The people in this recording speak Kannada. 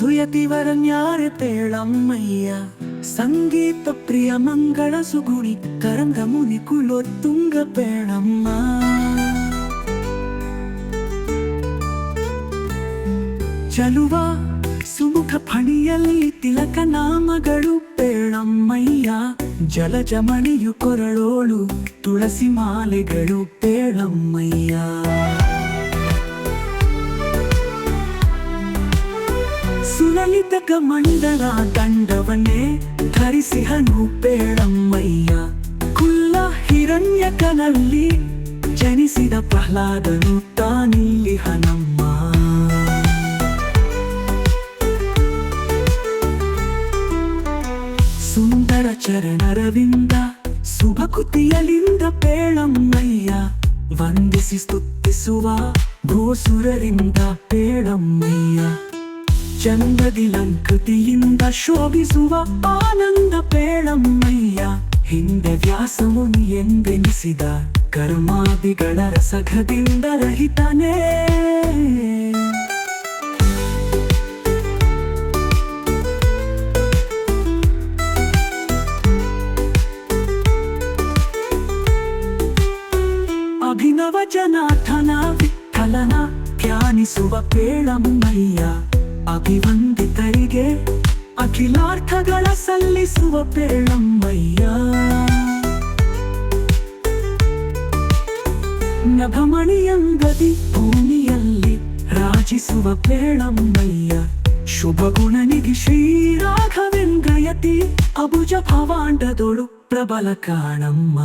ಸುಯತಿವರನ್ಯಾರೆ ಪೇಳಮ್ಮಯ್ಯ ಸಂಗೀತ ಪ್ರಿಯ ಮಂಗಳ ಸುಗುಣಿ ತರಂಗ ಮುನಿ ಕುಲೋತ್ತುಂಗ ಪೇಳಮ್ಮ ಚಲುವ ಸುಮುಖ ಫಣಿಯಲ್ಲಿ ತಿಲಕ ನಾಮಗಳು ಪೇಳಮ್ಮಯ್ಯ ಜಲಜಮಣಿಯು ಕೊರಳೋಳು ತುಳಸಿ ಮಾಲೆಗಳು ಪೇಳಮ್ಮಯ್ಯ ಸುಲಲಿತ ಮಂಡಲ ದಂಡವನ್ನೇ ಧರಿಸಿಹನು ಪೇಳಮ್ಮಯ್ಯ ಕುಲ್ಲ ಹಿರಣ್ಯಕನಲ್ಲಿ ಜನಿಸಿದ ಪ್ರಹ್ಲಾದನು ತಾನಿಲ್ಲಿಹನಮ್ಮ ಸುಂದರ ಚರಣರವಿಂದ ಸುಭಕುತಿಯಲಿಂದ ಪೇಳಮ್ಮಯ್ಯ ವಂದಿಸಿ ಸ್ತುತಿಸುವ ಭೂಸುರರಿಂದ ಪೇಳಮ್ಮಯ್ಯ ಚಂದದಿ ಲಂಕೃತಿಯಿಂದ ಶೋಭಿಸುವ ಆನಂದ ಪೇಳಮ್ಮಯ್ಯ ಹಿಂದೆ ವ್ಯಾಸಮುನಿ ಎಂದೆನಿಸಿದ ಕರ್ಮಾದಿಗಳ ರಸಘದಿಂದ ರಹಿತನೇ ಅಭಿನವ ಜನಾಥನ ವಿಠಲನ ಧ್ಯಾನಿಸುವ ಪೇಳಮ್ಮಯ್ಯ ಅಭಿವಂದಿತರಿಗೆ ಅಖಿಲಾರ್ಥಗಳ ಸಲ್ಲಿಸುವ ಪೇಳಮ್ಮಯ್ಯ ನಭಮಣಿಯಂಗದಿ ಭೂಮಿಯಲ್ಲಿ ರಾಜಿಸುವ ಪೇಳಮ್ಮಯ್ಯ ಶುಭ ಗುಣನಿಧಿ ಶ್ರೀ ರಾಘವೇಂದ್ರಯತಿ ಅಬುಜ ಭವಾಂಡದೊಳು ಪ್ರಬಲ ಕಾಣಮ್ಮ